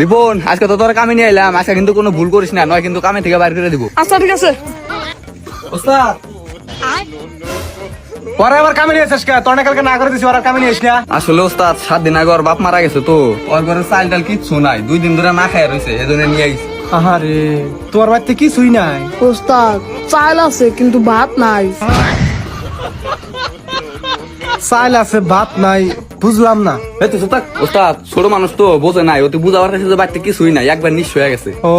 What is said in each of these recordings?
রিপন, আজকে তো তোর কামে নিয়ে এলাম, আজকে কিন্তু কোনো ভুল করিস না, নয় কিন্তু কামে থেকে বাইর করে দিব। আচ্ছা ঠিক আছে। ওস্তাদ পরে আবার কামে নিয়ে আসিস কে? তোর না কালকে না করে দিছি, ওরা কামে নিয়ে আসিস না? আসলে ওস্তাদ 7 দিন আগে ওর বাপ মারা গেছে তো, ওর ঘরে চাল ডাল কিচ্ছু নাই, 2 দিন ধরে না খায় রয়েছে, এজন্য নিয়ে আইছি। আহারে, তোর বাড়িতে কিছুই নাই? ওস্তাদ চাল আছে কিন্তু ভাত নাই। চাল আছে ভাত নাই, বুঝলাম না। এই তো সুতাক, ওস্তাদ ছোট মানুষ তো বোঝে নাই, ওতে বুঝাবার কাছে যে বাড়িতে কিছুই নাই, একবার নিঃস্ব হয়ে গেছে। ও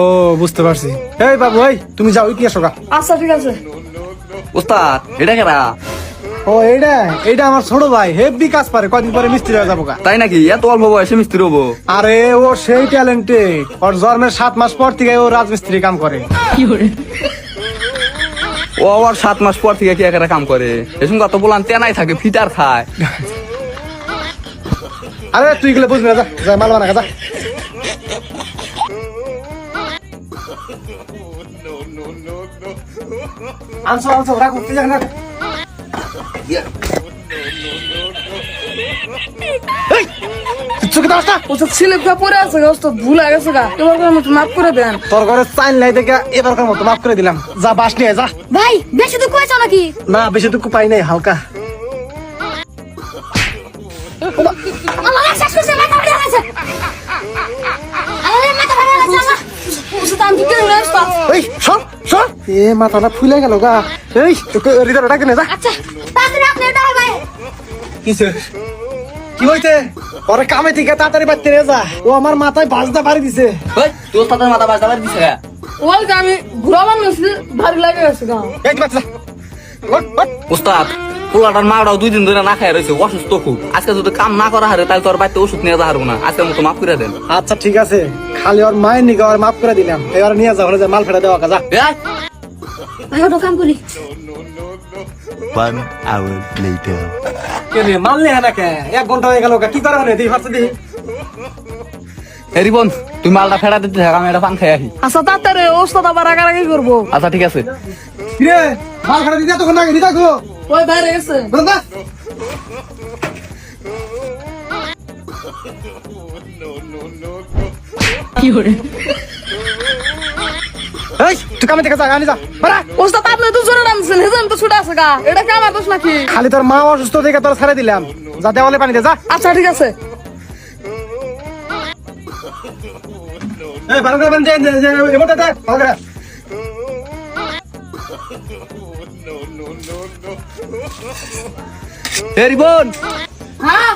বুঝতে পারছি। এই বাবু, এই তুমি যাও, ইতিহাস হোক। আচ্ছা ঠিক আছে। ওস্তাদ এটা কেরা? ও এইটা আমার ছোট ভাই, হেভি কাজ পারে, কদিন পরে মিস্ত্রি হয়ে যাবো গা। তাই নাকি? এত অল্প বয়সে মিস্ত্রি হবো? আরে ও সেই ট্যালেন্টেড, ওর জন্মের 7 মাস পর থেকে ও রাজমিস্ত্রি কাম করে। ও আবার 7 মাস পর থেকে কি একটা কাম করে? এসব কত বলান তেনাই থাকে, ফিটার খায়। আরে তুই গেলে বুঝবি না, যা মাল বানা যা। আনছো রাখো, তুই যা না। চোখে দশটা ওসব ছেলে পরে আছে গা, ওস্তাদ ভুল হয়ে গেছে গা, এবার করে মতো মাফ করে দেন। তোর ঘরে চাইল নাই দেখে এবারকার মতো মাফ করে দিলাম। যা বাস নিয়ে যা। ভাই বেশি দুঃখ হয়েছে নাকি? না বেশি দুঃখ পাই নাই, হালকা। আমার শেষ করছে, মাথা ফাটা গেছে। আরে মাথা ফাটা গেছে আমার। ওষুধ আমি দিতে হবে ওস্তাদ। এই সর সর, এ মাথাটা ফুলে গেল গা। এই তোকে হৃদয়টা ডাকে না, যা। আচ্ছা তাড়াতাড়ি আপনি এটা ভাই। কিসে কি হইছে? ওরে কামে থেকে তাড়াতাড়ি বাড়তে নিয়ে যা, ও আমার মাথায় বাজদা বাড়ি দিছে। ওই তুই ওস্তাদের মাথা বাজা বাড়ি দিছে। ওই আমি ঘুরাবার নছি, ভারী লাগে গেছে গা। এই বাচ্চা ওস্তাদ পোলাটার মাটাও 2 দিন ধরে না খায় রয়েছে, অসুস্থ খুব। আজকে যদি কাম না করা হারে তাহলে তোর বাড়িতে ওষুধ নিয়ে যা হারবো না, আজকের মতো মাফ করে দেন। আচ্ছা ঠিক আছে, খালি ওর মায়ের নিকে ওর মাফ করে দিলাম, এবার নিয়ে যা, ওখানে মাল ফেরা দেওয়া যা। ভাই ওটা কাম করি। 1 hour later. কে রে মাল নিয়ে না কে? 1 ঘন্টা হয়ে গেল, কি করে হনে তুই ফারতে দি? রিপন, তুই মালটা ফেরা দিতে থাক, আমি এটা পান খাই আসি। আচ্ছা তাড়াতাড়ি, ওস্তাদ আবার রাগারাগি করবো। আচ্ছা ঠিক আছে। কি রে মাল ফেরা দিতে তখন আগে দিতা গো। ওই বাইরে গেছে। বন্ধা এই তুই কামে থেকে যা, গানি যা বাড়া। ওস্তাদ আপনি তো জোরে নামছেন, হেজন তো ছুটে আছে গা, এটা কি আমার দোষ নাকি? খালি তোর মা অসুস্থ দেখে তোর ছেড়ে দিলাম, যা দেওয়ালে পানি দে যা। আচ্ছা ঠিক আছে। এই ভালো করে বান দে, এমনটা দে ভালো করে। রিপন হ্যাঁ